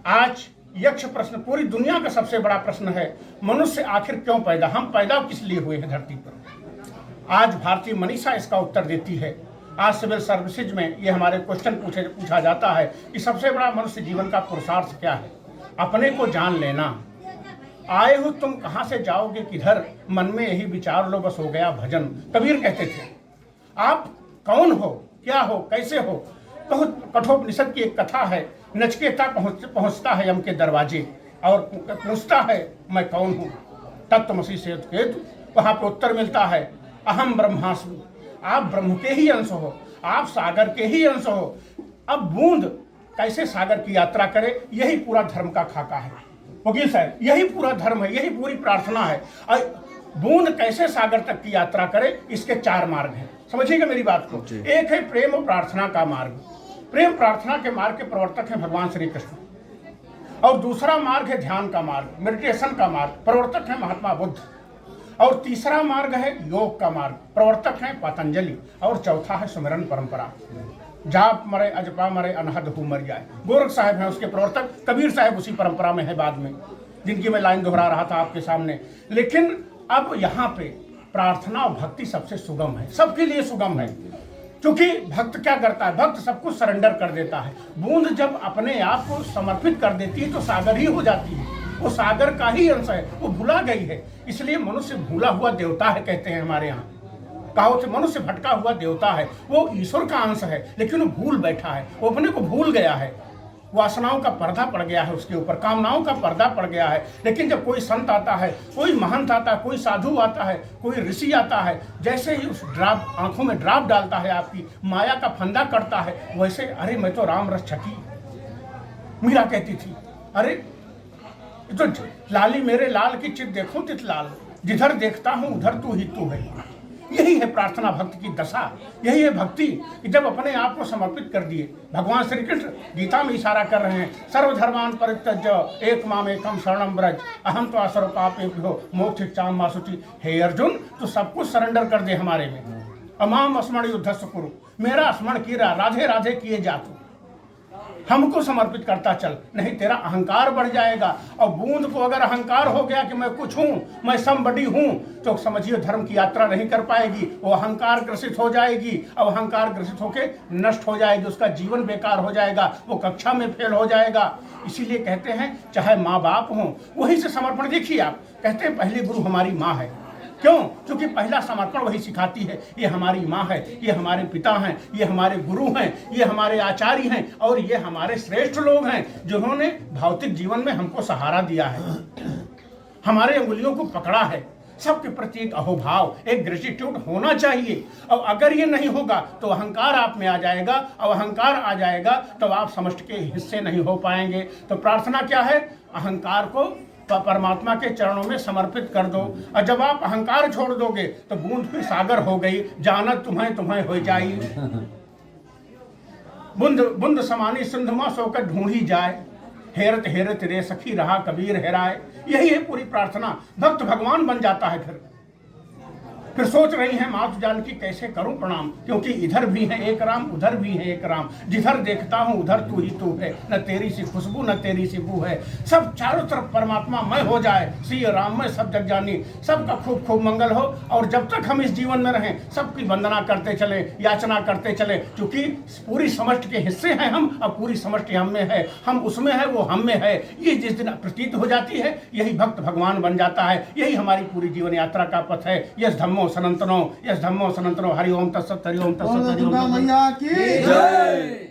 आज यक्ष प्रश्न पूरी दुनिया का सबसे बड़ा प्रश्न है, मनुष्य आखिर क्यों पैदा, हम पैदा किस लिए हुए हैं धरती पर। आज भारतीय मनीषा इसका उत्तर देती है। आज सिविल सर्विसेज में ये हमारे क्वेश्चन पूछा जाता है कि सबसे बड़ा मनुष्य जीवन का पुरुषार्थ क्या है। अपने को जान लेना। आए हो तुम कहाँ से जाओगे किधर, मन में यही विचार लो बस हो गया भजन। कबीर कहते थे आप कौन हो, क्या हो, कैसे हो। बहुत कठोपनिषद की एक कथा है, नचिकेता पहुंचता है यम के दरवाजे और पूछता है मैं कौन हूँ। तत्त्वमसि से केतु, वहाँ पर उत्तर मिलता है अहम ब्रह्मास्मि, आप ब्रह्म के ही अंश हो, आप सागर के ही अंश हो। अब बूंद कैसे सागर की यात्रा करे, यही पूरा धर्म का खाका है वकील साहब, यही पूरा धर्म है, यही पूरी प्रार्थना है। बूंद कैसे सागर तक की यात्रा करे, इसके 4 मार्ग हैं, समझिएगा मेरी बात को। एक है प्रेम और प्रार्थना का मार्ग। प्रेम प्रार्थना के मार्ग के प्रवर्तक हैं भगवान श्री कृष्ण। और दूसरा मार्ग है ध्यान का मार्ग, मेडिटेशन का मार्ग, प्रवर्तक है महात्मा बुद्ध। और तीसरा मार्ग है योग का मार्ग, प्रवर्तक है पतंजलि। और चौथा है सुमिरन परंपरा, जाप मरे अजपा मरे अनहद हु मर जाए। गोरख साहब हैं उसके प्रवर्तक, कबीर साहब उसी परंपरा में है बाद में, जिनकी मैं लाइन दोहरा रहा था आपके सामने। लेकिन अब यहाँ पे प्रार्थना और भक्ति सबसे सुगम है, सबके लिए सुगम है। क्योंकि भक्त क्या करता है, भक्त सब कुछ सरेंडर कर देता है। बूंद जब अपने आप को समर्पित कर देती है तो सागर ही हो जाती है, वो सागर का ही अंश है, वो भुला गई है। इसलिए मनुष्य भूला हुआ देवता है कहते हैं हमारे यहाँ। कहो तो मनुष्य भटका हुआ देवता है, वो ईश्वर का अंश है लेकिन वो भूल बैठा है, वो अपने को भूल गया है। वासनाओं का पर्दा पड़ गया है उसके ऊपर, कामनाओं का पर्दा पड़ गया है। लेकिन जब कोई संत आता है, कोई महंत आता है, कोई साधु आता है, कोई ऋषि आता है, जैसे ही उस ड्राप आंखों में ड्राप डालता है, आपकी माया का फंदा करता है, वैसे अरे मैं तो राम रस छकी। मीरा कहती थी अरे तो लाली मेरे लाल की चित देखो तित लाल, जिधर देखता हूँ उधर तू ही तू है। यही है प्रार्थना भक्त की दशा, यही है भक्ति कि जब अपने आप को समर्पित कर दिए। भगवान श्री कृष्ण गीता में इशारा कर रहे हैं, सर्वधर्मान परित्यज्य एक मामेकम शरणम व्रज अहम तो असर्व पापेभ्यो मोक्षिष्यामि मा शुचि। हे अर्जुन, तू सब कुछ सरेंडर कर दे हमारे में। अमाम स्मरण युद्धस्य कुरु, मेरा स्मरण किया, राधे राधे किए जा तू, हमको समर्पित करता चल, नहीं तेरा अहंकार बढ़ जाएगा। और बूंद को अगर अहंकार हो गया कि मैं कुछ हूँ, मैं समबड़ी हूँ, तो समझिए धर्म की यात्रा नहीं कर पाएगी, वो अहंकार ग्रसित हो जाएगी। अब अहंकार ग्रसित होके नष्ट हो जाएगी, उसका जीवन बेकार हो जाएगा, वो कक्षा में फेल हो जाएगा। इसीलिए कहते हैं चाहे माँ बाप हों, वहीं से समर्पण। देखिए आप कहते हैं पहली गुरु हमारी माँ है, क्यों? क्योंकि पहला समर्पण वही सिखाती है, ये हमारी माँ है, ये हमारे पिता हैं, ये हमारे गुरु हैं, ये हमारे आचार्य हैं, और ये हमारे श्रेष्ठ लोग हैं जिन्होंने भौतिक जीवन में हमको सहारा दिया है, हमारे अंगुलियों को पकड़ा है। सबके प्रति एक अहोभाव, एक ग्रेटिट्यूड होना चाहिए। और अगर ये नहीं होगा तो अहंकार आप में आ जाएगा, और अहंकार आ जाएगा तो आप समष्टि के हिस्से नहीं हो पाएंगे। तो प्रार्थना क्या है? अहंकार को परमात्मा के चरणों में समर्पित कर दो। और जब आप अहंकार छोड़ दोगे तो बूंद फिर सागर हो गई, जानत तुम्हें तुम्हें हो जाई। बुंद बुंद समानी सिंधुमा सोकर ढूंढी जाए, हेरत हेरत रे सखी रहा कबीर हेराए। यही है पूरी प्रार्थना, भक्त भगवान बन जाता है। फिर सोच रही हैं मात जानकी कैसे करूं प्रणाम, क्योंकि इधर भी है एक राम, उधर भी है एक राम, जिधर देखता हूं उधर तू ही तू है, न तेरी सी खुशबू न तेरी सी बू है। सब चारों तरफ परमात्मा मय हो जाए, श्री राम में सब जग जानी। सबका खूब खूब मंगल हो। और जब तक हम इस जीवन में रहें सबकी वंदना करते चले, याचना करते चले, क्योंकि पूरी समष्टि के हिस्से हैं हम, और पूरी समष्टि हम में है, हम उसमें है वो हम में है। ये जिस दिन प्रतीत हो जाती है यही भक्त भगवान बन जाता है। यही हमारी पूरी जीवन यात्रा का पथ है। यस धम्मो सनातनो, यस धम्मो सनातनो। हरि ओम तत्सत, हरि ओम तत्सत, हरि ओम तत्सत।